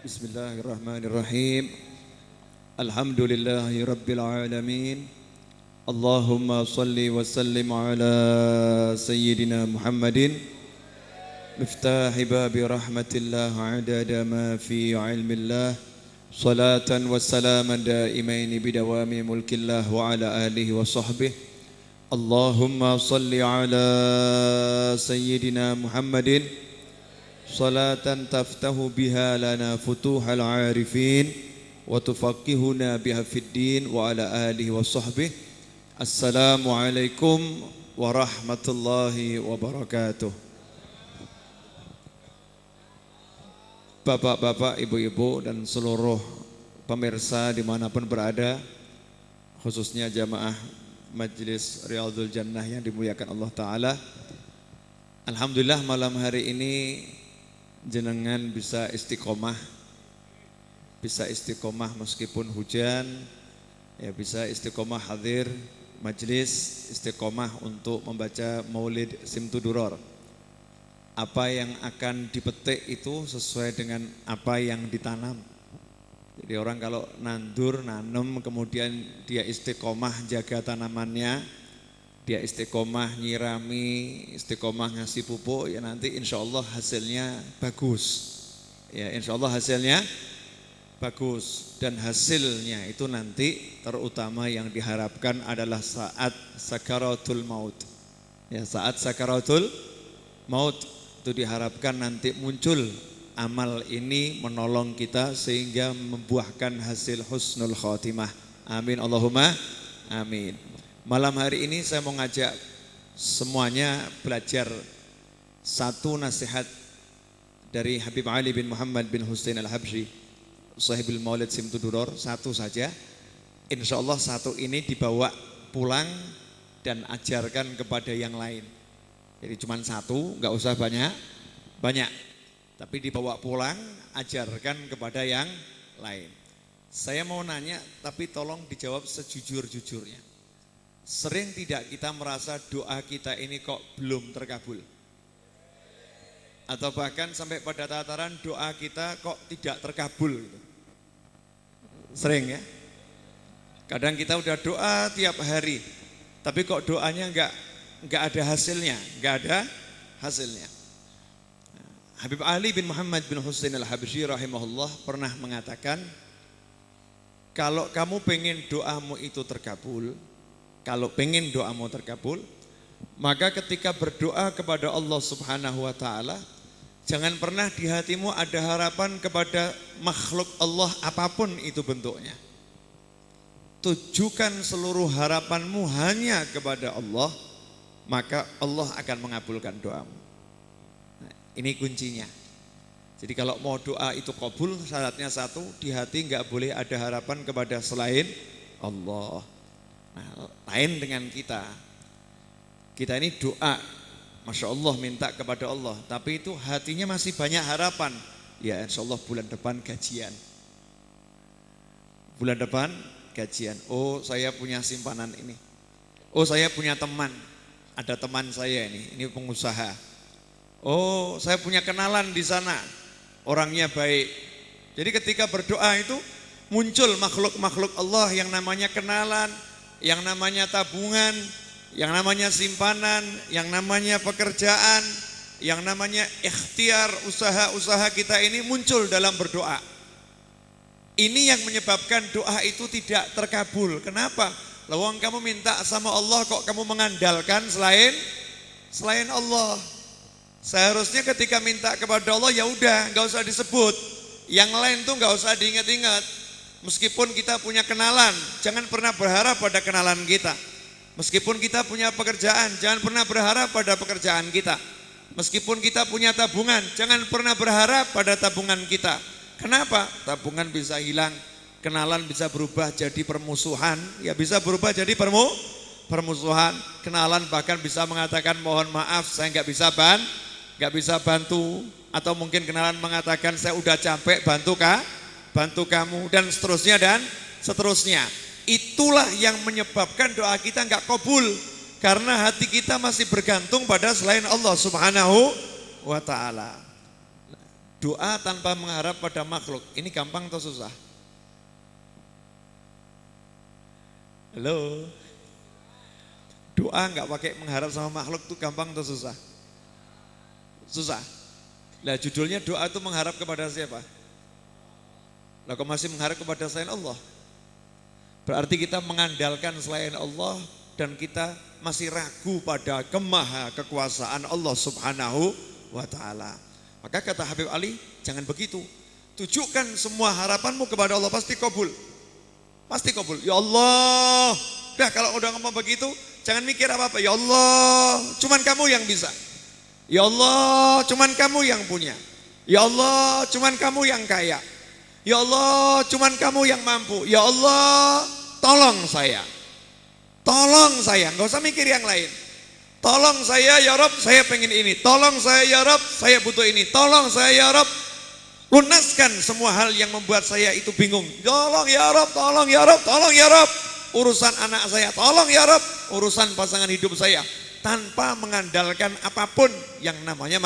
Bismillahirrahmanirrahim. Alhamdulillahi rabbil alamin. Allahumma salli wa sallim ala sayyidina Muhammadin miftahi babi rahmatillah adada ma fi ilmillah salatan wa salaman daimaini bidawami mulkillah wa ala alihi wa sahbihi. Allahumma salli ala sayyidina Muhammadin salatan taftahu biha lana futuhal arifin wa tufaqihuna biha fid din wa ala alihi wa sahbihi. Assalamualaikum warahmatullahi wabarakatuh. Bapak-bapak, ibu-ibu dan seluruh pemirsa dimanapun berada, khususnya jamaah Majelis Riyadhul Jannah yang dimuliakan Allah Ta'ala. Alhamdulillah malam hari ini jenengan bisa istiqomah meskipun hujan, ya bisa istiqomah hadir majlis, istiqomah untuk membaca Maulid Simtuduror. Apa yang akan dipetik itu sesuai dengan apa yang ditanam. Jadi orang kalau nanam kemudian dia istiqomah jaga tanamannya, dia istiqomah nyirami, istiqomah ngasih pupuk, ya nanti insya Allah hasilnya bagus. Ya insya Allah hasilnya bagus. Dan hasilnya itu nanti terutama yang diharapkan adalah saat sakaratul maut. Ya saat sakaratul maut itu diharapkan nanti muncul amal ini menolong kita sehingga membuahkan hasil husnul khotimah. Amin Allahumma amin. Malam hari ini saya mau ngajak semuanya belajar satu nasihat dari Habib Ali bin Muhammad bin Husain Al-Habsyi, Sahibul Maulid Simtuduror, satu saja. Insya Allah satu ini dibawa pulang dan ajarkan kepada yang lain. Jadi cuma satu, nggak usah banyak. Tapi dibawa pulang, ajarkan kepada yang lain. Saya mau nanya, tapi tolong dijawab sejujur-jujurnya. Sering tidak kita merasa doa kita ini kok belum terkabul? Atau bahkan sampai pada tataran doa kita kok tidak terkabul gitu. Sering ya? Kadang kita udah doa tiap hari, tapi kok doanya enggak ada hasilnya, Habib Ali bin Muhammad bin Husain Al-Habsyi rahimahullah pernah mengatakan, kalau kamu pengen doamu itu terkabul, maka ketika berdoa kepada Allah Subhanahu wa Ta'ala, jangan pernah di hatimu ada harapan kepada makhluk Allah apapun itu bentuknya. Tujukan seluruh harapanmu hanya kepada Allah, maka Allah akan mengabulkan doamu. Nah, ini kuncinya. Jadi kalau mau doa itu kabul, syaratnya satu, di hati enggak boleh ada harapan kepada selain Allah. Nah, lain dengan kita ini doa, Masya Allah minta kepada Allah, tapi itu hatinya masih banyak harapan. Ya insya Allah bulan depan gajian. Oh saya punya simpanan ini. Oh saya punya teman, ada teman saya ini pengusaha. Oh saya punya kenalan di sana, orangnya baik. Jadi ketika berdoa itu muncul makhluk-makhluk Allah yang namanya kenalan, yang namanya tabungan, yang namanya simpanan, yang namanya pekerjaan, yang namanya ikhtiar, usaha-usaha kita ini muncul dalam berdoa. Ini yang menyebabkan doa itu tidak terkabul. Kenapa? Lawang kamu minta sama Allah kok kamu mengandalkan selain Allah. Seharusnya ketika minta kepada Allah ya udah, nggak usah disebut. Yang lain tuh nggak usah diingat-ingat. Meskipun kita punya kenalan, jangan pernah berharap pada kenalan kita. Meskipun kita punya pekerjaan, jangan pernah berharap pada pekerjaan kita. Meskipun kita punya tabungan, jangan pernah berharap pada tabungan kita. Kenapa? Tabungan bisa hilang, kenalan bisa berubah jadi permusuhan, ya bisa berubah jadi permusuhan. Kenalan bahkan bisa mengatakan mohon maaf, saya nggak bisa bantu. Atau mungkin kenalan mengatakan saya udah capek bantu kamu, dan seterusnya. Itulah yang menyebabkan doa kita enggak kabul, karena hati kita masih bergantung pada selain Allah Subhanahu wa Ta'ala. Doa tanpa mengharap pada makhluk, ini gampang atau susah? Halo? Doa nggak pakai mengharap sama makhluk itu gampang atau susah? Susah. Nah judulnya doa itu mengharap kepada siapa? Lah kok masih mengharap kepada selain Allah? Berarti kita mengandalkan selain Allah dan kita masih ragu pada kemaha kekuasaan Allah Subhanahu wa ta'ala. Maka kata Habib Ali, jangan begitu. Tujukan semua harapanmu kepada Allah, pasti kabul. Pasti kabul. Ya Allah. Dah kalau udah ngomong begitu, jangan mikir apa-apa. Ya Allah, cuman kamu yang bisa. Ya Allah, cuman kamu yang punya. Ya Allah, cuman kamu yang kaya. Ya Allah, cuman kamu yang mampu. Ya Allah, tolong saya. Tolong saya, enggak usah mikir yang lain. Tolong saya ya Rabb, saya pengen ini. Tolong saya ya Rabb, saya butuh ini. Tolong saya ya Rabb, lunaskan semua hal yang membuat saya itu bingung. Tolong ya Rabb, tolong ya Rabb, tolong ya Rabb. Urusan anak saya, tolong ya Rabb. Urusan pasangan hidup saya. Tanpa mengandalkan apapun yang namanya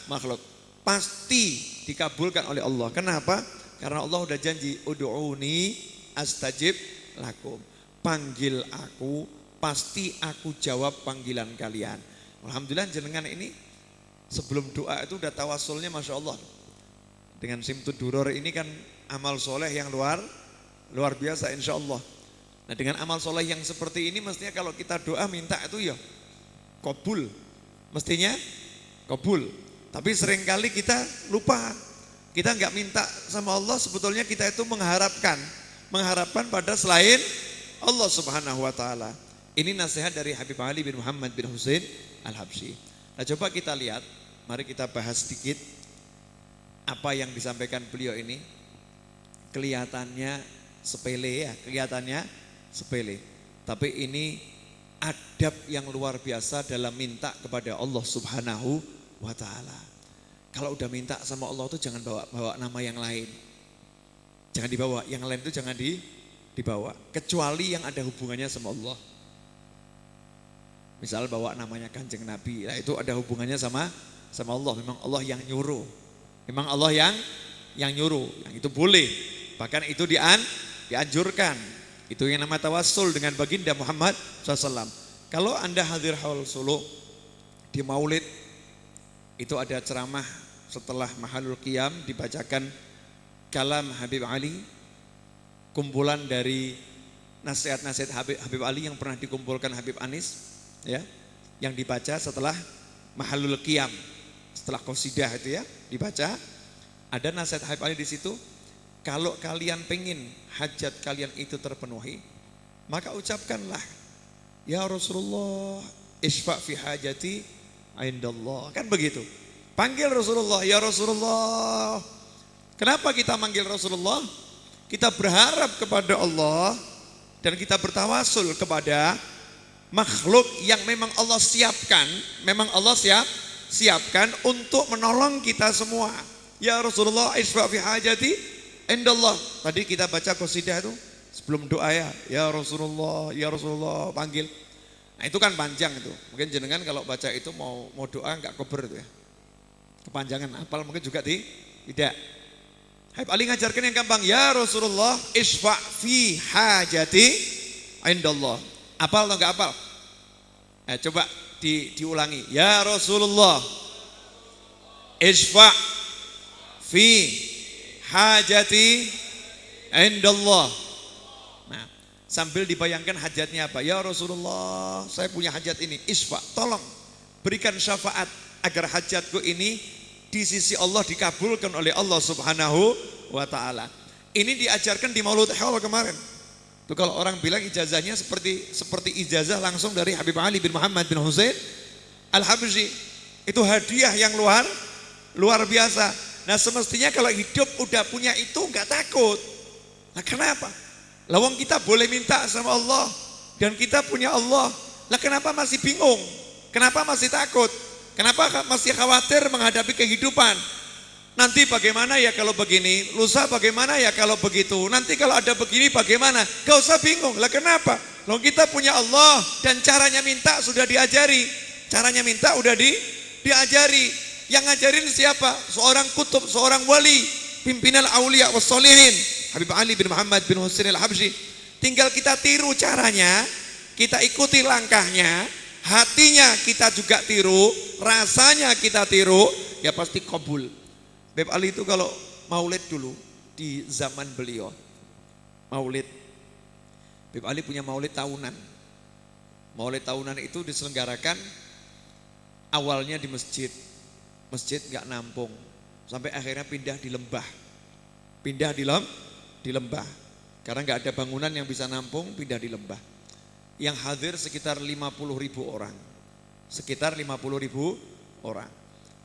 makhluk. Pasti dikabulkan oleh Allah. Kenapa? Karena Allah udah janji, ud'uni astajib lakum. Panggil aku, pasti aku jawab panggilan kalian. Alhamdulillah jenengan ini sebelum doa itu udah tawasulnya Masya Allah. Dengan Simtud Duror ini kan amal soleh yang luar biasa insya Allah. Nah dengan amal soleh yang seperti ini mestinya kalau kita doa minta itu ya kabul, mestinya kabul. Tapi seringkali kita lupa, kita nggak minta sama Allah, sebetulnya kita itu mengharapkan pada selain Allah Subhanahu wa ta'ala. Ini nasihat dari Habib Ali bin Muhammad bin Husain Al-Habsyi. Nah coba kita lihat, mari kita bahas sedikit apa yang disampaikan beliau ini. Kelihatannya sepele ya, kelihatannya sepele. Tapi ini adab yang luar biasa dalam minta kepada Allah Subhanahu wa ta'ala. Kalau udah minta sama Allah itu jangan bawa nama yang lain. Jangan dibawa, yang lain itu jangan dibawa. Kecuali yang ada hubungannya sama Allah. Misal bawa namanya Kanjeng Nabi, nah itu ada hubungannya sama Allah. Memang Allah yang nyuruh. Memang Allah yang nyuruh. Yang itu boleh. Bahkan itu dianjurkan. Itu yang nama tawassul dengan baginda Muhammad SAW. Kalau Anda hadir haul Solo di Maulid, itu ada ceramah setelah Mahalul Qiyam dibacakan kalam Habib Ali, kumpulan dari nasihat-nasihat Habib Ali yang pernah dikumpulkan Habib Anis, ya, yang dibaca setelah Mahalul Qiyam, setelah qasidah itu ya dibaca. Ada nasihat Habib Ali di situ. Kalau kalian pengen hajat kalian itu terpenuhi, maka ucapkanlah, ya Rasulullah, isfa' fi hajati indallah. Kan begitu. Panggil Rasulullah, ya Rasulullah. Kenapa kita manggil Rasulullah? Kita berharap kepada Allah dan kita bertawasul kepada makhluk yang memang Allah siapkan, siapkan untuk menolong kita semua. Ya Rasulullah, isfa' fi hajati indallah. Tadi kita baca qasidah itu sebelum doa ya Rasulullah panggil. Nah itu kan panjang itu. Mungkin jenengan kalau baca itu mau doa enggak kober itu ya. Kepanjangan hafal mungkin juga tidak. Habib Ali ngajarkan yang gampang, ya Rasulullah isfa' fi hajati indallah. Hafal atau enggak hafal? Coba diulangi. Ya Rasulullah isfa' fi hajati indallah. Nah, sambil dibayangkan hajatnya apa? Ya Rasulullah, saya punya hajat ini. Isfa, tolong berikan syafaat agar hajatku ini di sisi Allah dikabulkan oleh Allah Subhanahu wa ta'ala. Ini diajarkan di Maulud Haul kemarin. Itu kalau orang bilang ijazahnya seperti ijazah langsung dari Habib Ali bin Muhammad bin Husain Al-Habsyi. Itu hadiah yang luar biasa. Nah semestinya kalau hidup udah punya itu enggak takut. Nah kenapa? Lawang kita boleh minta sama Allah dan kita punya Allah. Lah kenapa masih bingung? Kenapa masih takut? Kenapa masih khawatir menghadapi kehidupan? Nanti bagaimana ya kalau begini? Lusa bagaimana ya kalau begitu? Nanti kalau ada begini bagaimana? Gak usah bingung. Lah kenapa? Lawang kita punya Allah dan caranya minta sudah diajari. Caranya minta udah diajari. Yang ngajarin siapa? Seorang kutub, seorang wali, pimpinan aulia wassolihin, Habib Ali bin Muhammad bin Husain al-Habsyi. Tinggal kita tiru caranya, kita ikuti langkahnya, hatinya kita juga tiru, rasanya kita tiru, ya pasti kabul. Habib Ali itu kalau maulid dulu di zaman beliau, maulid, Habib Ali punya maulid tahunan. Maulid tahunan itu diselenggarakan awalnya di masjid nggak nampung, sampai akhirnya pindah di lembah, di lembah, karena nggak ada bangunan yang bisa nampung, pindah di lembah. Yang hadir sekitar 50.000 orang, sekitar 50.000 orang.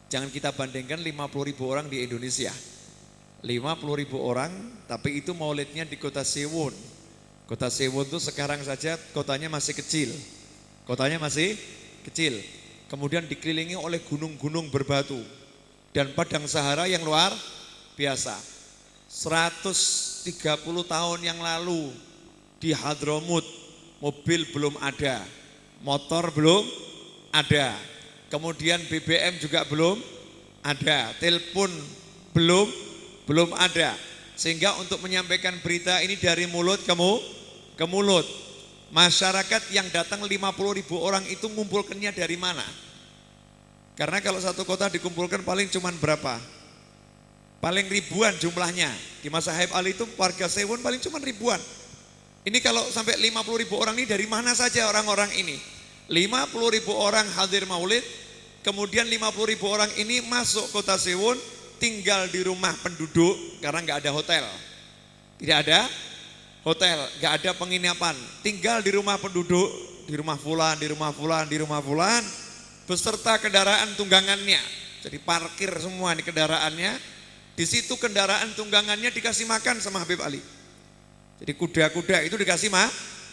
Jangan kita bandingkan 50.000 orang di Indonesia, 50.000 orang, tapi itu maulidnya di kota Sewon. Kota Sewon itu sekarang saja kotanya masih kecil, kemudian dikelilingi oleh gunung-gunung berbatu dan padang Sahara yang luar biasa. 130 tahun yang lalu di Hadramut, mobil belum ada, motor belum ada, kemudian BBM juga belum ada, telepon belum ada, sehingga untuk menyampaikan berita ini dari mulut ke mulut. Masyarakat yang datang 50.000 orang itu ngumpulkannya dari mana? Karena kalau satu kota dikumpulkan paling cuman berapa? Paling ribuan jumlahnya. Di masa Habib Ali itu warga Sewon paling cuman ribuan. Ini kalau sampai 50.000 orang ini dari mana saja orang-orang ini? 50.000 orang hadir maulid, kemudian 50.000 orang ini masuk kota Sewon, tinggal di rumah penduduk karena nggak ada hotel. Tidak ada hotel, nggak ada penginapan, tinggal di rumah penduduk, di rumah fulan, beserta kendaraan tunggangannya. Jadi parkir semua di kendaraannya. Di situ kendaraan tunggangannya dikasih makan sama Habib Ali. Jadi kuda-kuda itu dikasih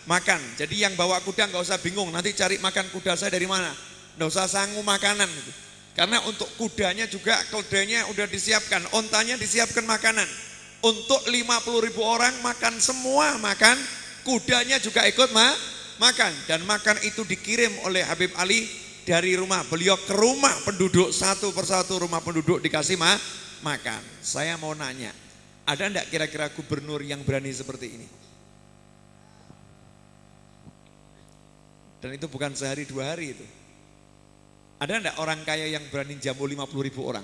makan. Jadi yang bawa kuda nggak usah bingung, nanti cari makan kuda saya dari mana. Nggak usah sangu makanan. Karena untuk kudanya juga keledainya udah disiapkan, ontanya disiapkan makanan. Untuk 50.000 orang makan semua makan, kudanya juga ikut makan. Dan makan itu dikirim oleh Habib Ali dari rumah beliau ke rumah penduduk, satu persatu rumah penduduk dikasih makan. Saya mau nanya, ada enggak kira-kira gubernur yang berani seperti ini? Dan itu bukan sehari dua hari itu. Ada enggak orang kaya yang berani jamu 50.000 orang?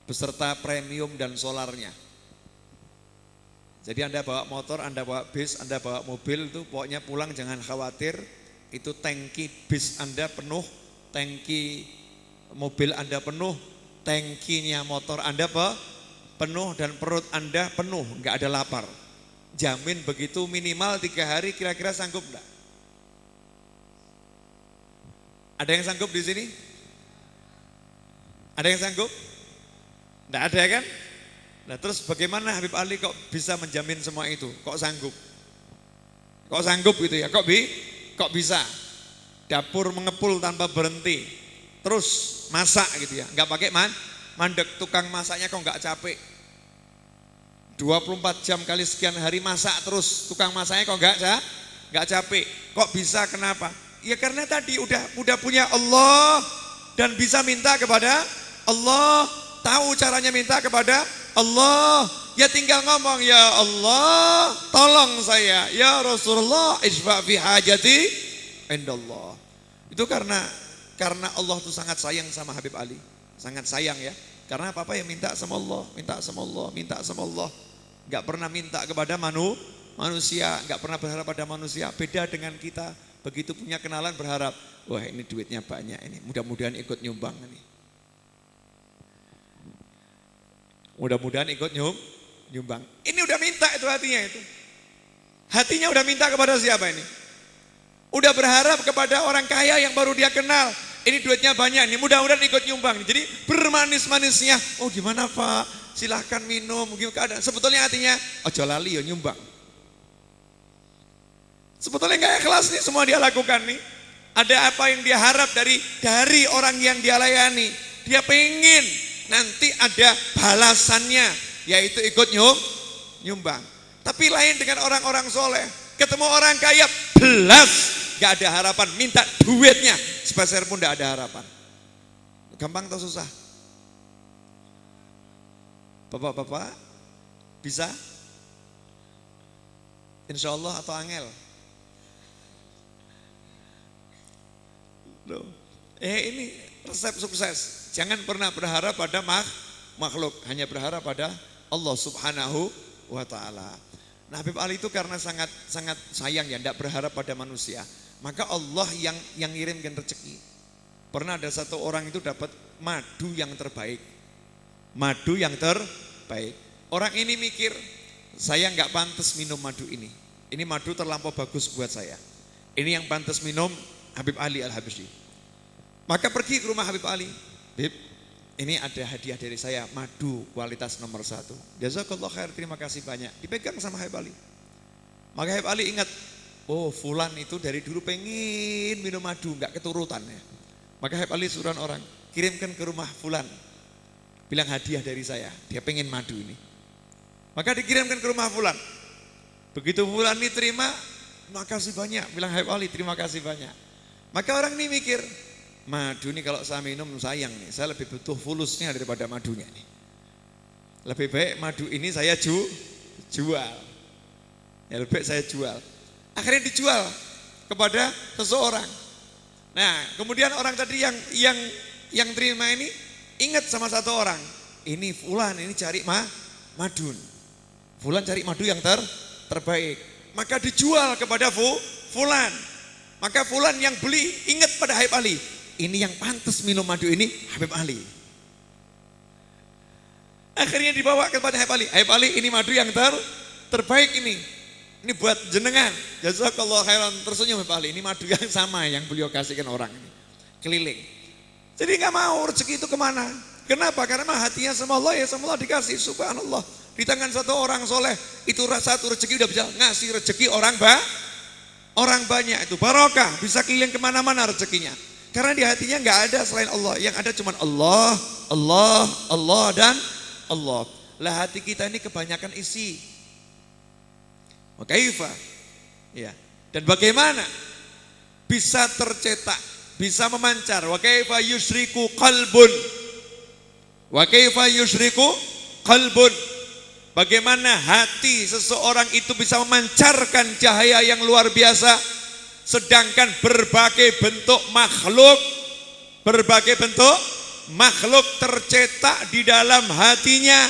Beserta premium dan solarnya. Jadi Anda bawa motor, Anda bawa bis, Anda bawa mobil itu pokoknya pulang jangan khawatir. Itu tangki bis Anda penuh, tangki mobil Anda penuh, tangkinya motor Anda penuh dan perut Anda penuh, nggak ada lapar. Jamin begitu minimal 3 hari, kira-kira sanggup enggak? Ada yang sanggup di sini? Ada yang sanggup? Enggak ada kan? Nah terus bagaimana Habib Ali kok bisa menjamin semua itu? Kok sanggup? Kok sanggup gitu ya? Kok bisa? Dapur mengepul tanpa berhenti, terus masak gitu ya, nggak pakai mandek. Tukang masaknya kok nggak capek? 24 jam kali sekian hari masak terus, tukang masaknya kok nggak capek? Kok bisa? Kenapa? Ya karena tadi udah punya Allah dan bisa minta kepada Allah, tahu caranya minta kepada Allah. Ya tinggal ngomong, ya Allah tolong saya, ya Rasulullah isfa' fi hajati indallah. Itu karena Allah tuh sangat sayang sama Habib Ali, sangat sayang ya. Karena apa-apa ya minta sama Allah, minta sama Allah, minta sama Allah. Gak pernah minta kepada manusia, gak pernah berharap pada manusia. Beda dengan kita, begitu punya kenalan berharap, wah ini duitnya banyak ini, mudah-mudahan ikut nyumbang ini. Mudah-mudahan ikut nyumbang. Ini udah minta itu hatinya itu. Hatinya udah minta kepada siapa ini? Udah berharap kepada orang kaya yang baru dia kenal. Ini duitnya banyak nih, mudah-mudahan ikut nyumbang. Jadi bermanis-manisnya, oh gimana Pak? Silahkan minum, gimana keadaan. Sebetulnya hatinya, ojo lali ya nyumbang. Sebetulnya gak ikhlas nih semua dia lakukan nih. Ada apa yang dia harap dari orang yang dia layani. Dia pengen nanti ada balasannya, yaitu ikut nyumbang. Tapi lain dengan orang-orang soleh, ketemu orang kaya belas, gak ada harapan, minta duitnya sepeser pun gak ada harapan. Gampang atau susah? Bapak-bapak bisa? Insya Allah atau angel? Loh. Ini resep sukses. Jangan pernah berharap pada makhluk, hanya berharap pada Allah Subhanahu wa ta'ala. Nah, Habib Ali itu karena sangat sayang ya, tidak berharap pada manusia. Maka Allah yang ngirimkan rezeki. Pernah ada satu orang itu dapat madu yang terbaik. Madu yang terbaik. Orang ini mikir, saya nggak pantas minum madu ini. Ini madu terlampau bagus buat saya. Ini yang pantas minum Habib Ali Al-Habsyi. Maka pergi ke rumah Habib Ali. Habib, ini ada hadiah dari saya, madu kualitas nomor 1. Jazakallah khair, terima kasih banyak. Dipegang sama Habib Ali. Maka Habib Ali ingat, oh fulan itu dari dulu pengen minum madu, nggak keturutan ya. Maka Habib Ali suruh orang, kirimkan ke rumah fulan. Bilang hadiah dari saya, dia pengen madu ini. Maka dikirimkan ke rumah fulan. Begitu fulan ini terima, makasih banyak. Bilang Habib Ali, terima kasih banyak. Maka orang ini mikir, madu ini kalau saya minum sayang nih, saya lebih butuh fulusnya daripada madunya nih. Lebih baik madu ini saya jual. Ya lebih baik saya jual. Akhirnya dijual kepada seseorang. Nah, kemudian orang tadi yang terima ini ingat sama satu orang. Ini fulan ini cari madun. Fulan cari madu yang terbaik. Maka dijual kepada fulan. Maka fulan yang beli ingat pada Habib Ali. Ini yang pantas minum madu ini Habib Ali. Akhirnya dibawa kepada Habib Ali. Habib Ali, ini madu yang terbaik ini. Ini buat jenengan. Jazakallah khairan. Tersenyum Habib Ali. Ini madu yang sama yang beliau kasihkan orang ini. Keliling. Jadi nggak mau rezeki itu kemana? Kenapa? Karena hatinya sama Allah ya, sama Allah dikasih. Subhanallah. Di tangan satu orang soleh itu satu rezeki udah bisa ngasih rezeki orang banyak itu barokah, bisa keliling kemana-mana rezekinya. Karena di hatinya nggak ada selain Allah, yang ada cuma Allah, Allah, Allah dan Allah. Lah hati kita ini kebanyakan isi. Wakaifa, ya. Dan bagaimana bisa tercetak, bisa memancar? Wakaifa yusyriku qalbun, wakaifa yusyriku qalbun. Bagaimana hati seseorang itu bisa memancarkan cahaya yang luar biasa, sedangkan berbagai bentuk makhluk tercetak di dalam hatinya.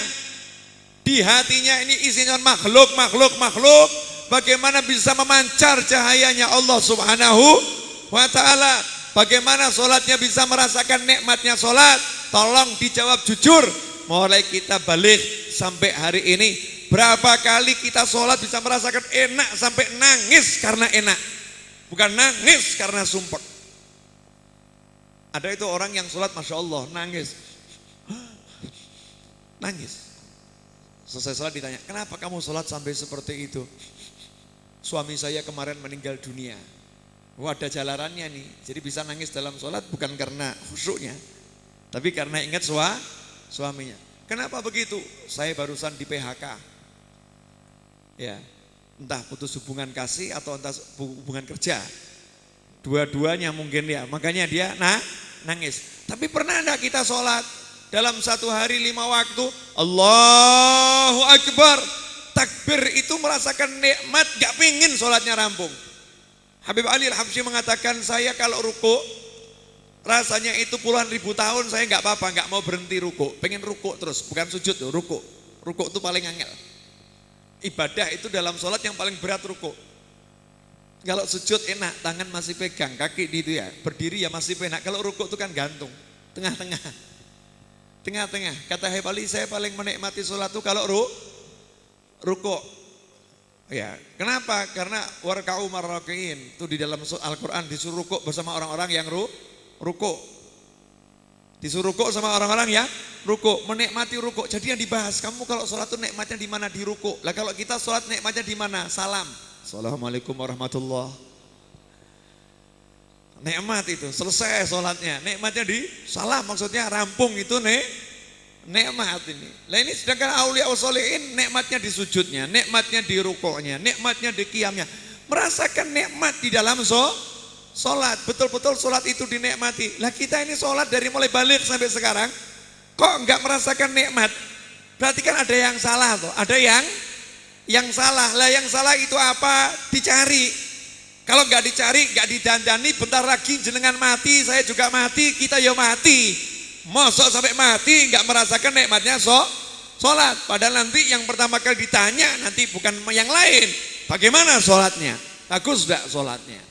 Di hatinya ini isinya makhluk. Bagaimana bisa memancar cahayanya Allah Subhanahu wa ta'ala? Bagaimana sholatnya bisa merasakan nikmatnya sholat? Tolong dijawab jujur. Mulai kita balik sampai hari ini, berapa kali kita sholat bisa merasakan enak sampai nangis karena enak, bukan nangis karena sumpek. Ada itu orang yang sholat Masya Allah nangis. Selesai sholat ditanya, kenapa kamu sholat sampai seperti itu? Suami saya kemarin meninggal dunia. Wah, ada jalarannya nih. Jadi bisa nangis dalam sholat bukan karena khusyuknya, tapi karena ingat suaminya. Kenapa begitu? Saya barusan di PHK. Ya, entah putus hubungan kasih atau entah hubungan kerja. Dua-duanya mungkin ya. Makanya dia nangis. Tapi pernah enggak kita sholat dalam satu hari 5 waktu? Allahu Akbar. Takbir itu merasakan nikmat, gak pingin sholatnya rampung. Habib Ali Al-Habsyi mengatakan, saya kalau ruku rasanya itu puluhan ribu tahun saya nggak apa-apa, nggak mau berhenti ruku, pengen ruku terus, bukan sujud loh, ruku itu paling angel. Ibadah itu dalam sholat yang paling berat ruku. Kalau sujud enak, tangan masih pegang, kaki di itu ya, berdiri ya masih enak. Kalau ruku itu kan gantung, tengah-tengah. Kata Habib Ali, saya paling menikmati sholat itu kalau ruku. Ya, kenapa? Karena warka'u marrakiin itu di dalam Al-Quran disuruh ruku bersama orang-orang yang ruku. Disuruh ruku sama orang-orang ya ruku, menikmati ruku. Jadi yang dibahas, kamu kalau sholat itu nikmatnya di mana? Di ruku. Lah kalau kita sholat nikmatnya di mana? Salam. Assalamualaikum warahmatullah. Nikmat itu, selesai sholatnya. Nikmatnya di salam, maksudnya rampung itu nikmat ini. Lah ini sedangkan aulia sholihin nikmatnya di sujudnya, nikmatnya di rukuknya, nikmatnya di qiyamnya. Merasakan nikmat di dalam Sholat, betul-betul sholat itu dinikmati. Lah kita ini sholat dari mulai balik sampai sekarang, kok enggak merasakan nikmat? Berarti kan ada yang salah tuh, ada yang salah. Lah yang salah itu apa? Dicari. Kalau enggak dicari, enggak didandani, bentar lagi jenengan mati, saya juga mati, kita ya mati. Mosok sampai mati enggak merasakan nikmatnya sholat. Padahal nanti yang pertama kali ditanya nanti bukan yang lain. Bagaimana sholatnya? Bagus enggak sholatnya?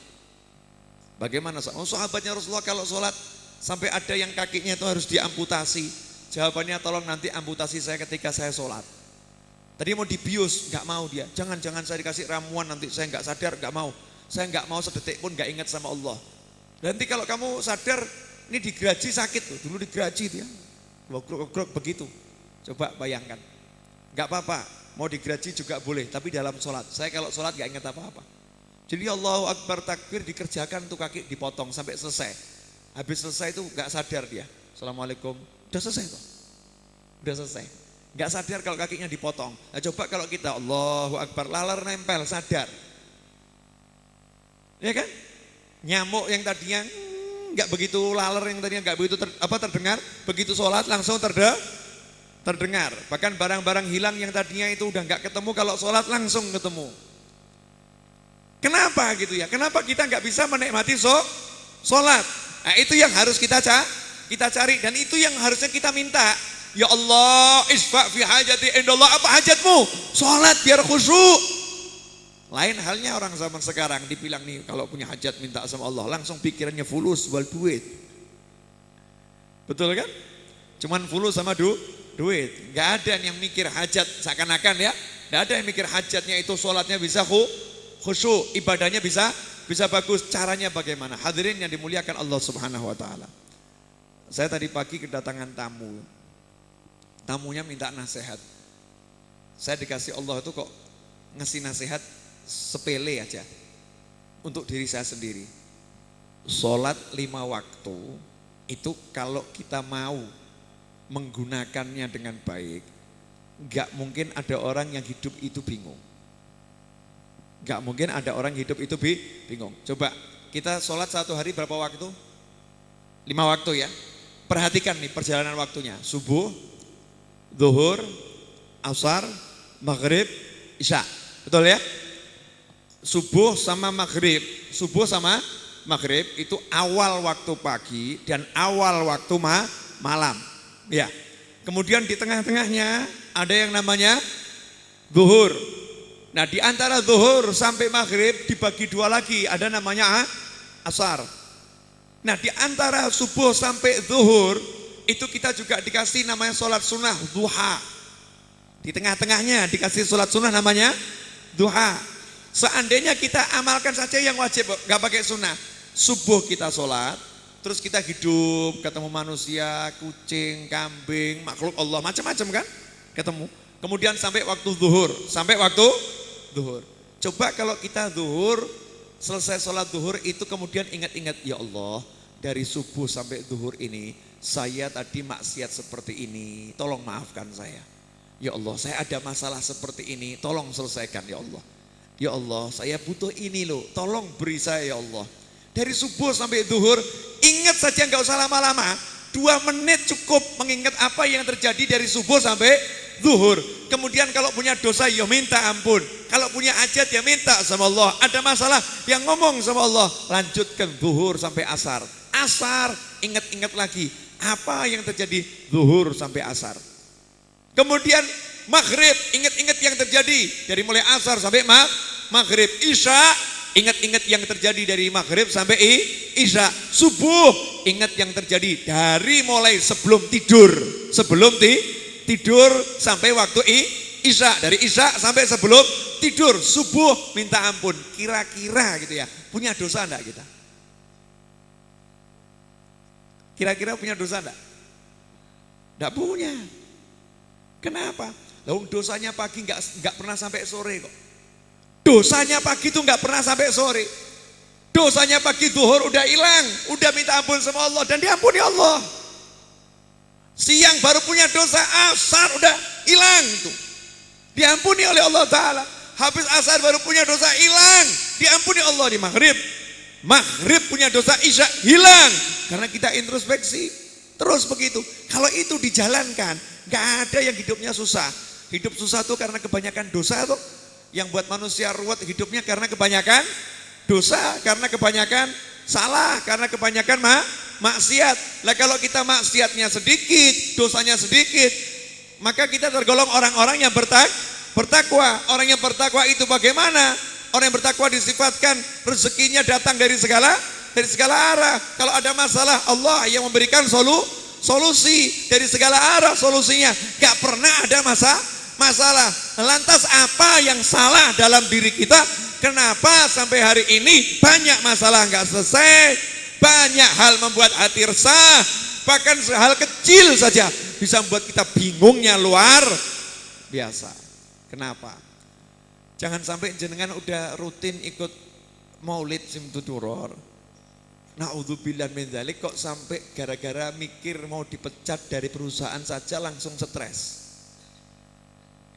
Bagaimana sahabatnya Rasulullah kalau sholat sampai ada yang kakinya itu harus diamputasi. Jawabannya, tolong nanti amputasi saya ketika saya sholat. Tadi mau dibius, nggak mau dia. Jangan saya dikasih ramuan nanti saya nggak sadar, nggak mau. Saya nggak mau sedetik pun nggak ingat sama Allah. Nanti kalau kamu sadar, ini digeraji sakit tuh. Dulu digeraji dia, grok begitu. Coba bayangkan. Nggak apa-apa, mau digeraji juga boleh, tapi dalam sholat. Saya kalau sholat nggak ingat apa-apa. Jadi Allahu Akbar takbir dikerjakan tuh kaki dipotong sampai selesai. Habis selesai itu nggak sadar dia. Assalamualaikum, udah selesai tuh. Udah selesai. Nggak sadar kalau kakinya dipotong. Nah, coba kalau kita Allahu Akbar laler nempel sadar. Ya kan? Nyamuk yang tadinya nggak begitu laler, yang tadinya nggak begitu terdengar, begitu sholat langsung terdengar. Bahkan barang-barang hilang yang tadinya itu udah nggak ketemu, kalau sholat langsung ketemu. Kenapa gitu ya? Kenapa kita nggak bisa menikmati sholat? Nah, itu yang harus kita cari, dan itu yang harusnya kita minta. Ya Allah, isfa' fi hajati indallah, apa hajatmu? Sholat biar khusyuk. Lain halnya orang zaman sekarang dibilang nih kalau punya hajat minta sama Allah, langsung pikirannya fulus wal duit. Betul kan? Cuman fulus sama duit. Nggak ada yang mikir hajat seakan-akan ya. Nggak ada yang mikir hajatnya itu sholatnya bisa khusyuk, ibadahnya bisa bagus. Caranya bagaimana? Hadirin yang dimuliakan Allah Subhanahu wa taala. Saya tadi pagi kedatangan tamu. Tamunya minta nasihat. Saya dikasih Allah itu kok ngasih nasihat sepele aja untuk diri saya sendiri. Sholat 5 waktu itu kalau kita mau menggunakannya dengan baik, enggak mungkin ada orang yang hidup itu bingung. Enggak mungkin ada orang hidup itu bingung. Coba kita sholat satu hari berapa waktu? 5 waktu ya. Perhatikan nih perjalanan waktunya. Subuh, zuhur, asar, maghrib, isya. Betul ya? Subuh sama maghrib itu awal waktu pagi dan awal waktu malam. Ya. Kemudian di tengah-tengahnya ada yang namanya zuhur. Nah, di antara zuhur sampai maghrib dibagi 2 lagi, ada namanya asar. Nah, di antara subuh sampai zuhur itu kita juga dikasih namanya sholat sunnah duha. Di tengah-tengahnya dikasih sholat sunnah namanya duha. Seandainya kita amalkan saja yang wajib, gak pakai sunnah. Subuh kita sholat, terus kita hidup, ketemu manusia, kucing, kambing, makhluk Allah, macam-macam kan? Ketemu. Kemudian sampai waktu zuhur, Coba kalau kita zuhur, selesai sholat zuhur itu kemudian ingat-ingat, ya Allah, dari subuh sampai zuhur ini saya tadi maksiat seperti ini, tolong maafkan saya. Ya Allah, saya ada masalah seperti ini, tolong selesaikan ya Allah. Ya Allah, saya butuh ini loh, tolong beri saya ya Allah. Dari subuh sampai zuhur, ingat saja, nggak usah lama-lama. 2 menit cukup mengingat apa yang terjadi dari subuh sampai zuhur. Kemudian kalau punya dosa ya minta ampun. Kalau punya hajat ya minta sama Allah. Ada masalah yang ngomong sama Allah. Lanjutkan zuhur sampai asar. Asar, ingat-ingat lagi apa yang terjadi zuhur sampai asar. Kemudian maghrib, ingat-ingat yang terjadi dari mulai asar sampai maghrib. Isya, ingat-ingat yang terjadi dari maghrib sampai isya. Subuh, ingat yang terjadi dari mulai sebelum tidur sampai waktu isya. Dari isya sampai sebelum tidur. Subuh minta ampun. Kira-kira gitu ya, punya dosa enggak kita? Kira-kira punya dosa enggak? Enggak punya. Kenapa? Lalu dosanya pagi enggak pernah sampai sore kok. Dosanya pagi itu enggak pernah sampai sore. Dosanya pagi zuhur udah hilang, udah minta ampun sama Allah dan diampuni Allah. Siang baru punya dosa, asar udah hilang tuh, diampuni oleh Allah Ta'ala. Habis asar baru punya dosa, hilang, diampuni Allah. Di maghrib maghrib punya dosa, isya hilang. Karena kita introspeksi. Terus begitu. Kalau itu dijalankan, gak ada yang hidupnya susah. Hidup susah tuh karena kebanyakan dosa tuh. Yang buat manusia ruwet hidupnya karena kebanyakan dosa, karena kebanyakan salah, karena kebanyakan maksiat. Lah kalau kita maksiatnya sedikit, dosanya sedikit, maka kita tergolong orang-orang yang bertakwa. Orang yang bertakwa itu bagaimana? Orang yang bertakwa disifatkan rezekinya datang dari segala arah. Kalau ada masalah, Allah yang memberikan solusi dari segala arah solusinya. Gak pernah ada masalah. Lantas apa yang salah dalam diri kita? Kenapa sampai hari ini banyak masalah gak selesai? Banyak hal membuat hati resah. Bahkan hal kecil saja bisa membuat kita bingungnya luar biasa. Kenapa? Jangan sampai jenengan udah rutin ikut maulid Simtuduror. Na'udzubillah min dzalik, kok sampai gara-gara mikir mau dipecat dari perusahaan saja langsung stres.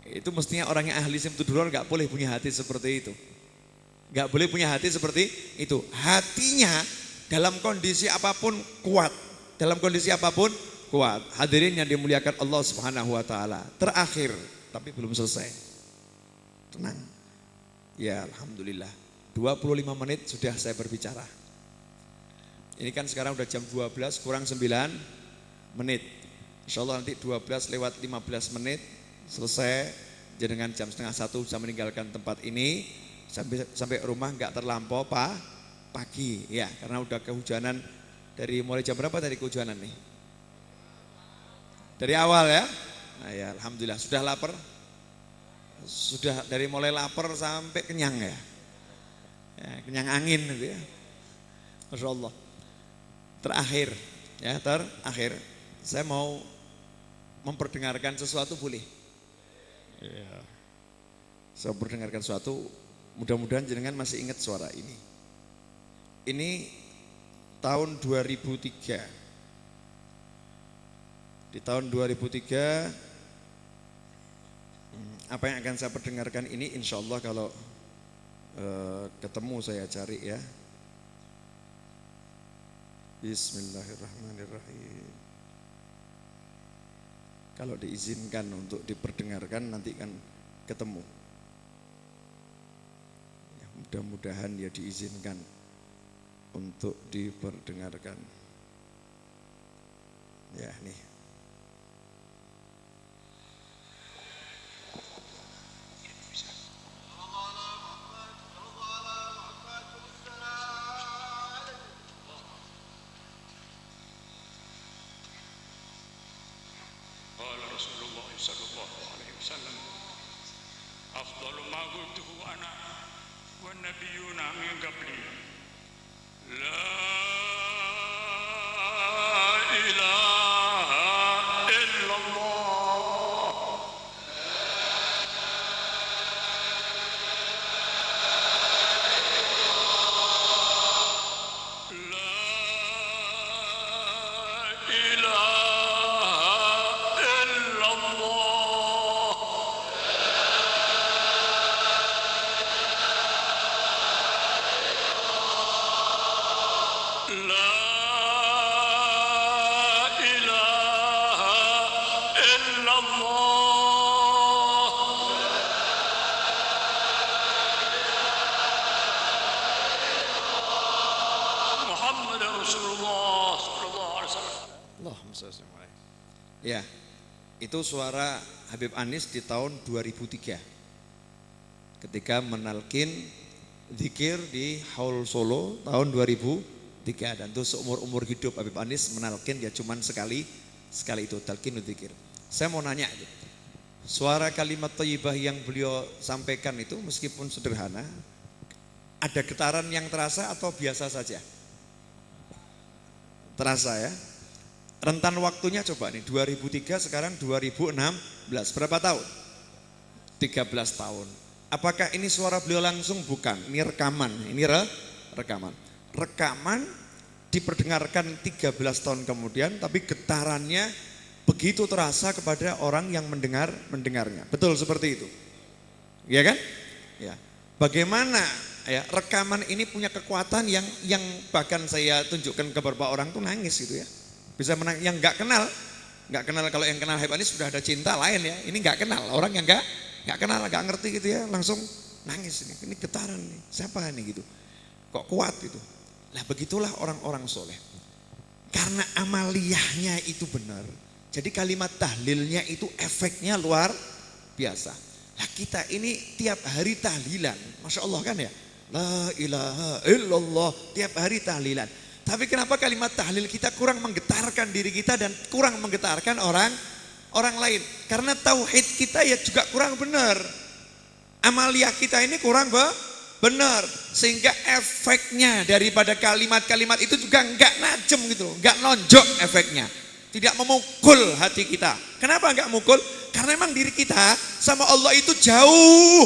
Itu mestinya orang yang ahli Simtuduror gak boleh punya hati seperti itu. Gak boleh punya hati seperti itu. Hatinya dalam kondisi apapun kuat. Dalam kondisi apapun kuat. Hadirin yang dimuliakan Allah Subhanahu wa taala. Terakhir, tapi belum selesai. Tenang. Ya, alhamdulillah. 25 menit sudah saya berbicara. Ini kan sekarang udah jam 12 kurang 9 menit. Insyaallah nanti 12 lewat 15 menit selesai. Jenengan jam setengah 1 bisa meninggalkan tempat ini sampai rumah nggak terlampau pagi ya, karena udah kehujanan. Dari mulai jam berapa tadi kehujanan nih? Dari awal ya? Nah ya, alhamdulillah. Sudah lapar? Sudah dari mulai lapar sampai kenyang ya? Ya, kenyang angin gitu ya. Masya Allah. Terakhir ya, terakhir saya mau memperdengarkan sesuatu, boleh? Ya. Saya memperdengarkan sesuatu, mudah-mudahan jenengan masih ingat suara ini. Ini tahun 2003. Di tahun 2003 apa yang akan saya perdengarkan ini insya Allah kalau ketemu saya cari ya. Bismillahirrahmanirrahim. Kalau diizinkan untuk diperdengarkan nanti kan ketemu ya, mudah-mudahan ya diizinkan untuk diperdengarkan ya. Nih Rasulullah sallallahu alaihi wasallam afdalu ma qultuhu ana wan nabiyyuna min qabli la ilaha illallah la ilaha ya, itu suara Habib Anis di tahun 2003 ketika menalkin zikir di Haul Solo tahun 2003, dan itu seumur-umur hidup Habib Anis menalkin ya cuman sekali itu talqin zikir. Saya mau nanya, suara kalimat thayyibah yang beliau sampaikan itu meskipun sederhana, ada getaran yang terasa atau biasa saja? Terasa ya. Rentan waktunya coba nih, 2003 sekarang 2016, berapa tahun? 13 tahun. Apakah ini suara beliau langsung? Bukan, ini rekaman. Ini rekaman. Rekaman diperdengarkan 13 tahun kemudian, tapi getarannya begitu terasa kepada orang yang mendengarnya. Betul seperti itu. Iya kan? Ya. Bagaimana ya, rekaman ini punya kekuatan yang bahkan saya tunjukkan ke beberapa orang tuh nangis gitu ya. Bisa menang, yang nggak kenal kalau yang kenal Habib Anis sudah ada cinta lain ya. Ini nggak kenal, orang yang nggak kenal, nggak ngerti gitu ya, langsung nangis ini getaran nih, siapa nih gitu. Kok kuat gitu. Nah begitulah orang-orang soleh. Karena amaliyahnya itu benar. Jadi kalimat tahlilnya itu efeknya luar biasa. Nah kita ini tiap hari tahlilan, Masya Allah kan ya. La ilaha illallah, tiap hari tahlilan. Tapi kenapa kalimat tahlil kita kurang menggetarkan diri kita dan kurang menggetarkan orang lain? Karena tauhid kita ya juga kurang benar. Amaliyah kita ini kurang benar. Sehingga efeknya daripada kalimat-kalimat itu juga enggak najem gitu, enggak nonjok efeknya. Tidak memukul hati kita. Kenapa enggak mukul? Karena memang diri kita sama Allah itu jauh.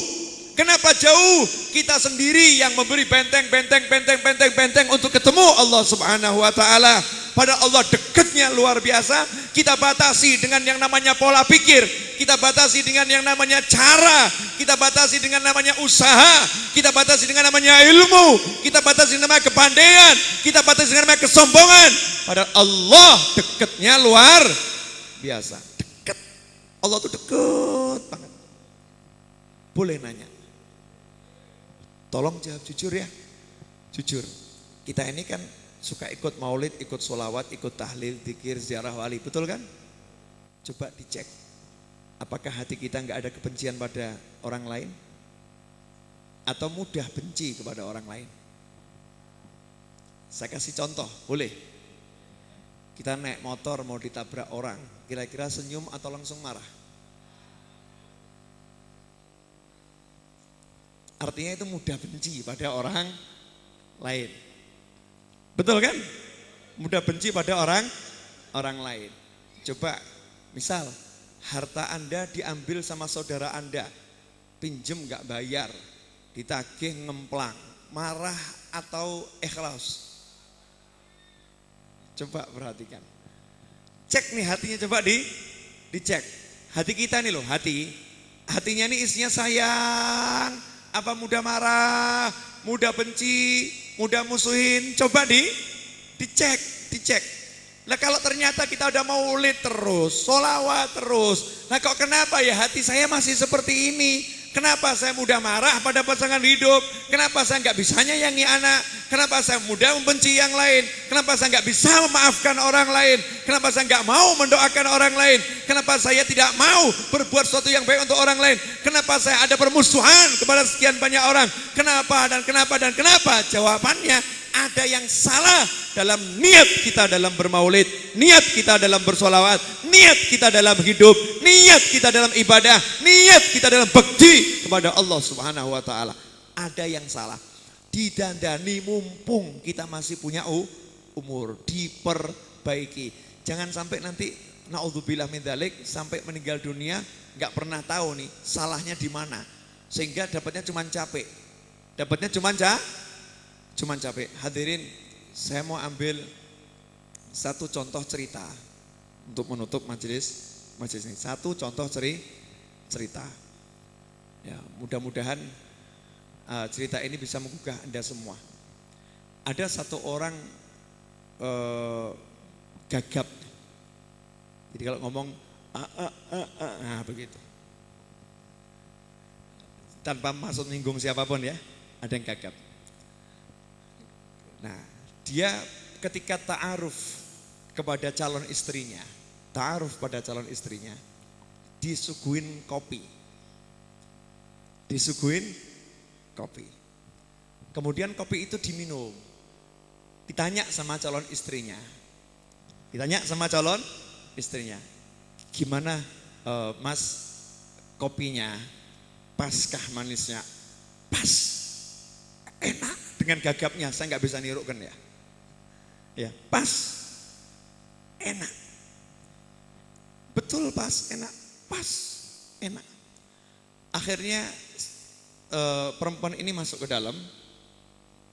Kenapa jauh? Kita sendiri yang memberi benteng untuk ketemu Allah Subhanahu wa taala. Pada Allah dekatnya luar biasa. Kita batasi dengan yang namanya pola pikir, kita batasi dengan yang namanya cara, kita batasi dengan namanya usaha, kita batasi dengan namanya ilmu, kita batasi dengan namanya kepandaian, kita batasi dengan namanya kesombongan. Pada Allah dekatnya luar biasa. Dekat. Allah tuh dekat banget. Boleh nanya? Tolong jawab jujur ya, jujur. Kita ini kan suka ikut maulid, ikut sholawat, ikut tahlil, dzikir, ziarah wali, betul kan? Coba dicek, apakah hati kita nggak ada kebencian pada orang lain? Atau mudah benci kepada orang lain? Saya kasih contoh, boleh? Kita naik motor mau ditabrak orang, kira-kira senyum atau langsung marah? Artinya itu mudah benci pada orang lain. Betul kan? Mudah benci pada orang lain. Coba misal harta Anda diambil sama saudara Anda, pinjem gak bayar, ditagih ngemplang, marah atau ikhlas? Coba perhatikan. Cek nih hatinya, coba dicek. Hati kita nih loh, hatinya nih isinya sayang, apa mudah marah, mudah benci, mudah musuhin? Coba dicek. Nah kalau ternyata kita udah maulid terus, sholawat terus, nah kok kenapa ya hati saya masih seperti ini? Kenapa saya mudah marah pada pasangan hidup? Kenapa saya nggak bisa nyayangi anak? Kenapa saya mudah membenci yang lain? Kenapa saya nggak bisa memaafkan orang lain? Kenapa saya nggak mau mendoakan orang lain? Kenapa saya tidak mau berbuat sesuatu yang baik untuk orang lain? Kenapa saya ada permusuhan kepada sekian banyak orang? Kenapa? Jawabannya ada yang salah dalam niat kita dalam bermaulid, niat kita dalam bersolawat, niat kita dalam hidup, niat kita dalam ibadah, niat kita dalam bekti kepada Allah Subhanahu wa taala. Ada yang salah. Didandani mumpung kita masih punya umur, diperbaiki. Jangan sampai nanti naudzubillah min dzalik sampai meninggal dunia enggak pernah tahu nih salahnya di mana. Sehingga dapatnya cuma capek. Cuman capek. Hadirin, saya mau ambil satu contoh cerita untuk menutup majelis ini. Satu contoh cerita. Ya, mudah-mudahan cerita ini bisa menggugah Anda semua. Ada satu orang gagap. Jadi kalau ngomong nah begitu. Tanpa maksud menyinggung siapapun ya, ada yang gagap. Nah, dia ketika ta'aruf kepada calon istrinya, disuguhin kopi. Kemudian kopi itu diminum. Ditanya sama calon istrinya. Gimana Mas kopinya? Paskah manisnya? Pas. Enak. Dengan gagapnya, saya nggak bisa nirukan ya. Ya, pas, enak, betul pas, enak. Akhirnya perempuan ini masuk ke dalam,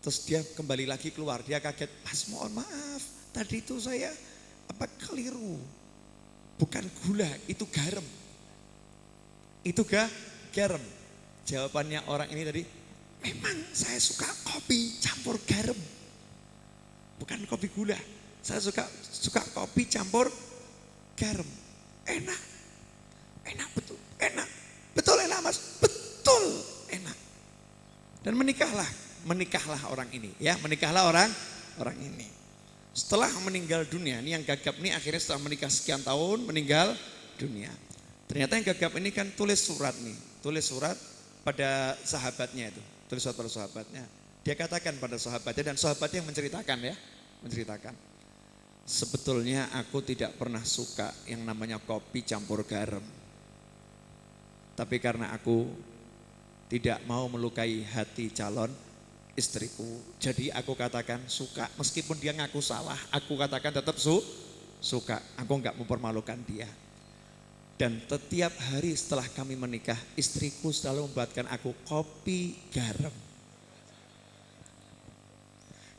terus dia kembali lagi keluar. Dia kaget, Mas mohon maaf, tadi itu saya keliru, bukan gula, itu garam. Jawabannya orang ini tadi, Memang saya suka kopi campur garam. Bukan kopi gula. Saya suka kopi campur garam. Enak. Enak betul. Enak. Betul enak Mas. Betul enak. Dan menikahlah orang ini, ya, menikahlah orang ini. Setelah meninggal dunia, ini yang gagap ini akhirnya setelah menikah sekian tahun meninggal dunia. Ternyata yang gagap ini kan tulis surat pada sahabatnya itu, tulis surat pada sahabatnya. Dia katakan pada sahabatnya dan sahabatnya yang menceritakan. Sebetulnya aku tidak pernah suka yang namanya kopi campur garam. Tapi karena aku tidak mau melukai hati calon istriku, jadi aku katakan suka. Meskipun dia ngaku salah, aku katakan tetap suka. Aku enggak mempermalukan dia. Dan setiap hari setelah kami menikah, istriku selalu membuatkan aku kopi garam.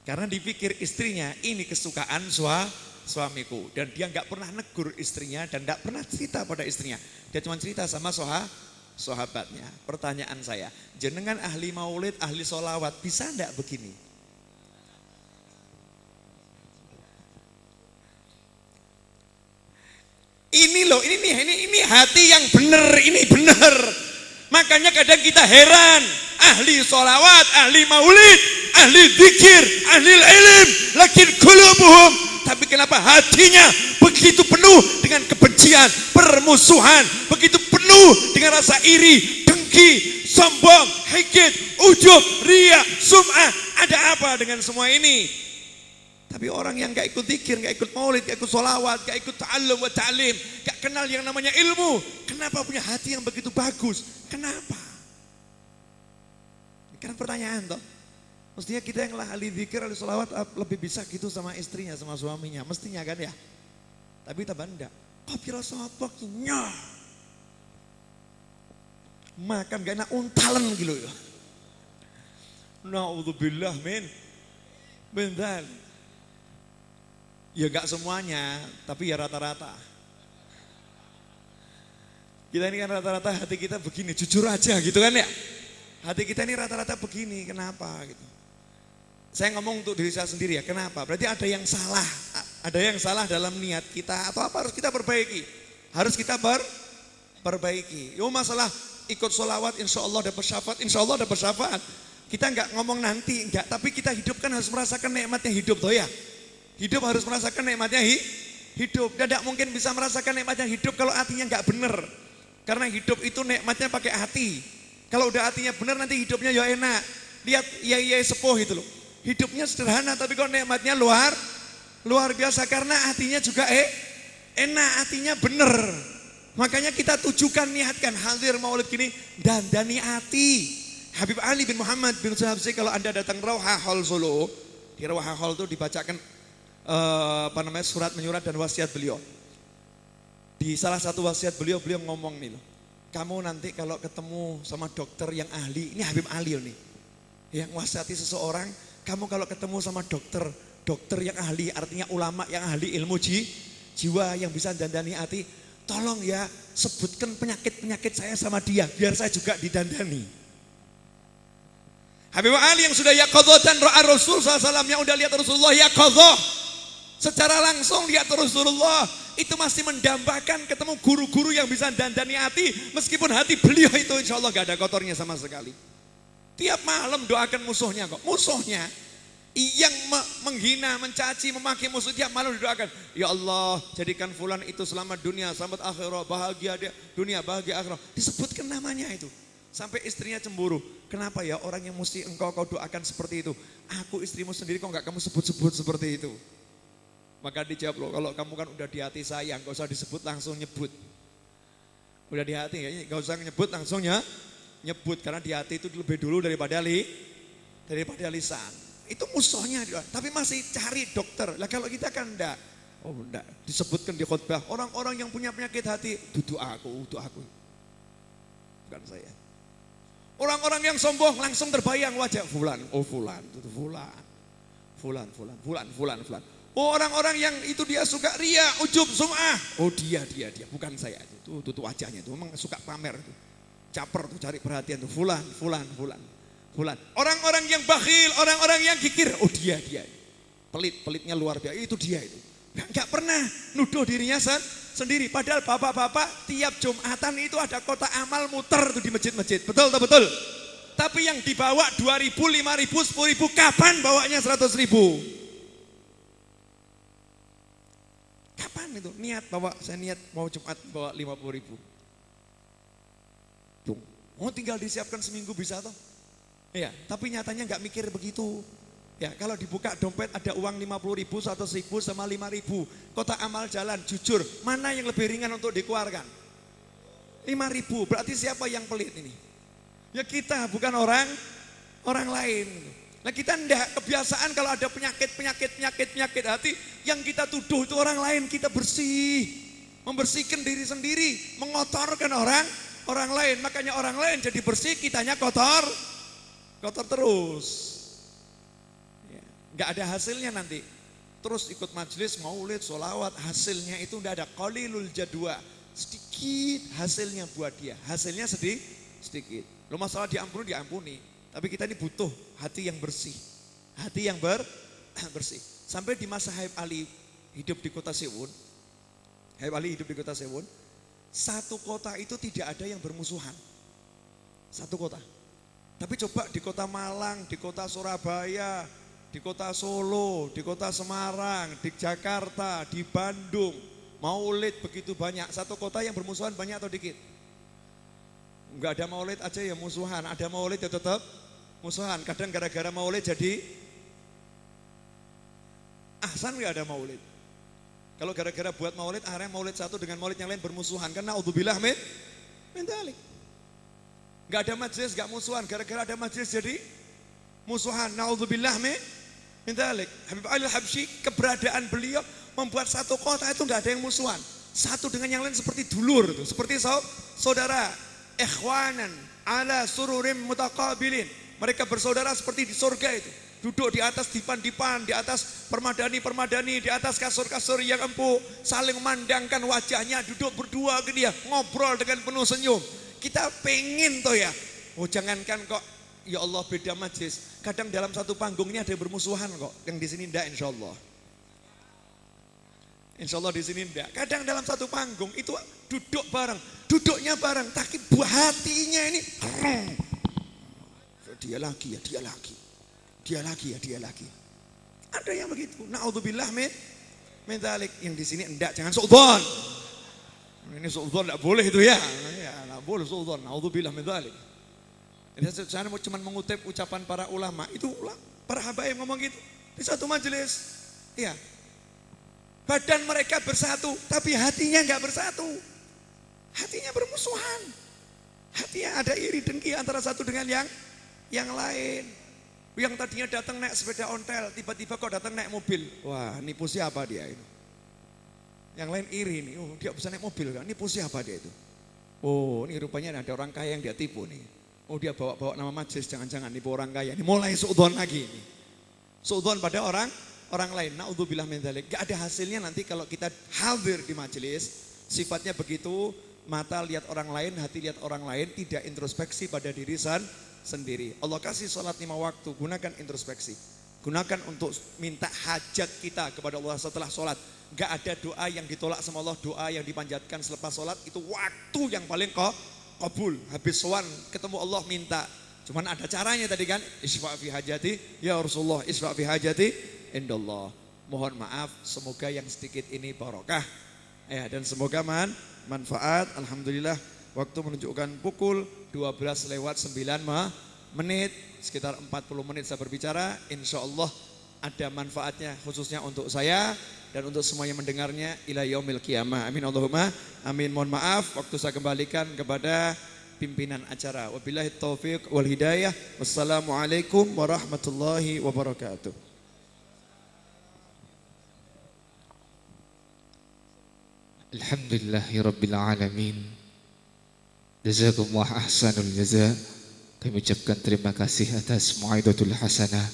Karena dipikir istrinya ini kesukaan suamiku. Dan dia enggak pernah negur istrinya dan enggak pernah cerita pada istrinya. Dia cuma cerita sama sahabatnya. Pertanyaan saya, jenengan ahli maulid, ahli sholawat, bisa enggak begini? Ini loh, ini hati yang benar, ini benar. Makanya kadang kita heran, ahli sholawat, ahli maulid, ahli zikir, ahli ilm, lakin qulubuhum, tapi kenapa hatinya begitu penuh dengan kebencian, permusuhan, begitu penuh dengan rasa iri, dengki, sombong, hikid, ujub, riya, sum'ah. Ada apa dengan semua ini? Tapi orang yang gak ikut zikir, gak ikut maulid, gak ikut sholawat, gak ikut ta'allum wa ta'lim, gak kenal yang namanya ilmu, kenapa punya hati yang begitu bagus? Kenapa? Ini kan pertanyaan toh. Mestinya kita yang ahli zikir, ahli sholawat lebih bisa gitu sama istrinya, sama suaminya. Mestinya kan ya. Tapi tambah enggak. Kopi rasa apa kinya? Makan gak enak untalan gitu ya. Na'udzubillah min. Bentar. Ya gak semuanya, tapi ya rata-rata. Kita ini kan rata-rata hati kita begini, jujur aja gitu kan ya. Hati kita ini rata-rata begini, kenapa gitu. Saya ngomong untuk diri saya sendiri ya, kenapa? Berarti ada yang salah dalam niat kita atau apa harus kita perbaiki? Harus kita perbaiki. Yo masalah ikut sholawat insya Allah dapat syafaat, insya Allah dapat syafaat. Kita enggak ngomong nanti, enggak, tapi kita hidup kan harus merasakan nikmatnya hidup toh ya. Hidup harus merasakan nikmatnya hidup. Dan tidak mungkin bisa merasakan nikmatnya hidup kalau hatinya enggak benar. Karena hidup itu nikmatnya pakai hati. Kalau udah hatinya benar nanti hidupnya ya enak. Lihat yai sepuh itu loh. Hidupnya sederhana tapi kok nikmatnya luar biasa karena hatinya juga enak, hatinya benar. Makanya kita tujukan niatkan hadir maulid gini dandani hati. Habib Ali bin Muhammad bin Sahabsi kalau Anda datang Rauha Hall Solo, di Rauha Hall itu dibacakan surat menyurat dan wasiat beliau. Di salah satu wasiat beliau ngomong nih loh. Kamu nanti kalau ketemu sama dokter yang ahli, ini Habib Ali nih. Yang wasiati seseorang, kamu kalau ketemu sama dokter yang ahli, artinya ulama yang ahli ilmu jiwa yang bisa dandani hati, tolong ya sebutkan penyakit-penyakit saya sama dia, biar saya juga didandani. Habib Ali yang sudah yaqadhatan ra'a Rasul SAW, yang udah lihat Rasulullah yaqadhah, secara langsung lihat Rasulullah, itu masih mendambakan ketemu guru-guru yang bisa dandani hati, meskipun hati beliau itu insya Allah gak ada kotornya sama sekali. Tiap malam doakan musuhnya kok, musuhnya yang menghina, mencaci, memaki musuh tiap malam didoakan. Ya Allah, jadikan fulan itu selamat dunia, selamat akhirat, bahagia dia dunia, bahagia akhirat. Disebutkan namanya itu. Sampai istrinya cemburu. Kenapa ya orang yang mesti kau doakan seperti itu? Aku istrimu sendiri kok enggak kamu sebut-sebut seperti itu? Maka dijawab loh, kalau kamu kan udah di hati sayang, gak usah disebut langsung nyebut. Udah di hati gak usah nyebut langsung nyebut. Karena di hati itu lebih dulu daripada lisan. Itu musuhnya dia. Tapi masih cari dokter. Lah kalau kita kan enggak. Oh enggak, disebutkan di khutbah. Orang-orang yang punya penyakit hati, duduk aku. Bukan saya. Orang-orang yang sombong langsung terbayang wajah fulan. Oh fulan, itu fulan. Fulan. Oh orang-orang yang itu dia suka ria, ujub, sum'ah. Oh dia. Bukan saya. Itu wajahnya itu memang suka pamer itu. Caper tuh cari perhatian tuh. Fulan. Fulan. Orang-orang yang bakhil, orang-orang yang kikir, oh dia. Pelit-pelitnya luar biasa, itu dia itu. Enggak pernah nuduh dirinya sendiri. Padahal bapak-bapak tiap Jumatan itu ada kotak amal muter tuh di masjid-masjid. Betul atau betul? Tapi yang dibawa 2.000, 5.000, 10.000, kapan bawanya 100.000? Kapan itu? Saya niat mau Jumat bawa 50.000. Tinggal disiapkan seminggu bisa toh? Ya, tapi nyatanya nggak mikir begitu. Ya, kalau dibuka dompet ada uang 50.000, 100.000 sama 5.000. Kotak amal jalan, jujur, mana yang lebih ringan untuk dikeluarkan? 5.000, berarti siapa yang pelit ini? Ya kita, bukan orang lain. Nah kita enggak kebiasaan kalau ada penyakit hati yang kita tuduh itu orang lain, kita bersih, membersihkan diri sendiri, mengotorkan orang lain. Makanya orang lain jadi bersih, kitanya kotor terus. Ya, enggak ada hasilnya nanti. Terus ikut majelis, maulid, sholawat, hasilnya itu enggak ada. Qalilul jadwa, sedikit hasilnya buat dia. Hasilnya sedikit. Lo masalah diampuni. Tapi kita ini butuh hati yang bersih. Hati yang bersih. Sampai di masa Habib Ali hidup di kota Sewun. Satu kota itu tidak ada yang bermusuhan. Satu kota. Tapi coba di kota Malang, di kota Surabaya, di kota Solo, di kota Semarang, di Jakarta, di Bandung. Maulid begitu banyak. Satu kota yang bermusuhan banyak atau dikit? Enggak ada maulid aja ya musuhan, ada maulid ya tetap musuhan. Kadang gara-gara maulid jadi ahsan enggak ada maulid. Kalau gara-gara buat maulid, akhirnya maulid satu dengan maulid yang lain bermusuhan. Karena naudzubillah min dzalik. Enggak ada majelis, enggak musuhan. Gara-gara ada majelis jadi musuhan. Naudzubillah min dzalik. Habib Ali Al-Habsyi, keberadaan beliau membuat satu kota itu enggak ada yang musuhan. Satu dengan yang lain seperti dulur itu, seperti saudara. Ikhwanan ala sururim mutaqabilin. Mereka bersaudara seperti di surga itu. Duduk di atas dipan-dipan, di atas permadani, di atas kasur-kasur yang empuk, saling memandangkan wajahnya, duduk berdua ke dia, ngobrol dengan penuh senyum. Kita pengen toh ya. Oh jangankan kok, ya Allah beda majlis. Kadang dalam satu panggung ini ada yang bermusuhan kok. Yang di sini enggak insyaallah. Insyaallah di sini enggak. Kadang dalam satu panggung itu duduknya bareng, tapi buah hatinya ini dia lagi. Ada yang begitu. Naudzubillah min dzalik. Yang di sini enggak, jangan suudzon. Ini suudzon enggak boleh itu ya. Ya, enggak boleh suudzon. Naudzubillah min dzalik. Saya mau cuma mengutip ucapan para ulama. Itu para habaib ngomong gitu di satu majelis. Iya. Badan mereka bersatu, tapi hatinya enggak bersatu. Hatinya bermusuhan. Hatinya ada iri dengki antara satu dengan yang lain. Yang tadinya datang naik sepeda ontel, tiba-tiba kok datang naik mobil. Wah, nipu siapa dia itu? Yang lain iri nih, oh dia bisa naik mobil kan? Nipu siapa dia itu? Oh, ini rupanya ada orang kaya yang dia tipu nih. Oh, dia bawa nama majelis, jangan-jangan nipu orang kaya. Ini mulai suudzon lagi nih. Suudzon pada orang lain. Naudzubillah min dzalik. Gak ada hasilnya nanti kalau kita hadir di majelis. Sifatnya begitu, mata lihat orang lain, hati lihat orang lain, tidak introspeksi pada diri sendiri. Allah kasih sholat 5 waktu, gunakan introspeksi. Gunakan untuk minta hajat kita kepada Allah setelah sholat. Gak ada doa yang ditolak sama Allah, doa yang dipanjatkan selepas sholat itu waktu yang paling kabul. Habis sowan ketemu Allah minta. Cuman ada caranya tadi kan, isfa' fi hajati ya Rasulullah, isfa' fi hajati indallah. Mohon maaf, semoga yang sedikit ini barokah. Ya, dan semoga manfaat. Alhamdulillah waktu menunjukkan pukul 12:09 menit, sekitar 40 menit saya berbicara. Insya Allah ada manfaatnya khususnya untuk saya dan untuk semua yang mendengarnya ila yaumil qiyamah. Amin Allahumma amin. Mohon maaf, waktu saya kembalikan kepada pimpinan acara. Wabillahi taufiq wal hidayah. Wassalamualaikum warahmatullahi wabarakatuh. Alhamdulillahirabbil alamin. Jazakumullah ahsanul jaza. Kami ucapkan terima kasih atas muaidatul hasanah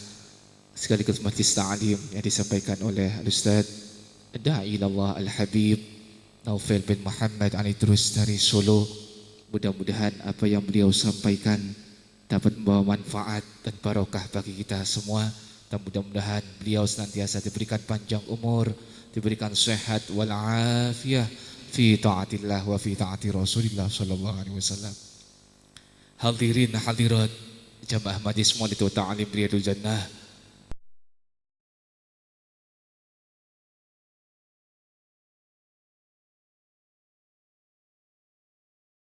sekaligus majlis ta'lim yang disampaikan oleh Al-Ustaz Da'i ilallah Al-Habib Naufel bin Muhammad Ali Idrus dari Solo. Mudah-mudahan apa yang beliau sampaikan dapat membawa manfaat dan barokah bagi kita semua. Dan mudah-mudahan beliau senantiasa diberikan panjang umur, diberikan sehat wal afiyah fi taatillah wa fi taati Rasulillah sallallahu alaihi wasallam. Hadirin hadirat jamaah majlis Maulid Ta'lim Riyadul Jannah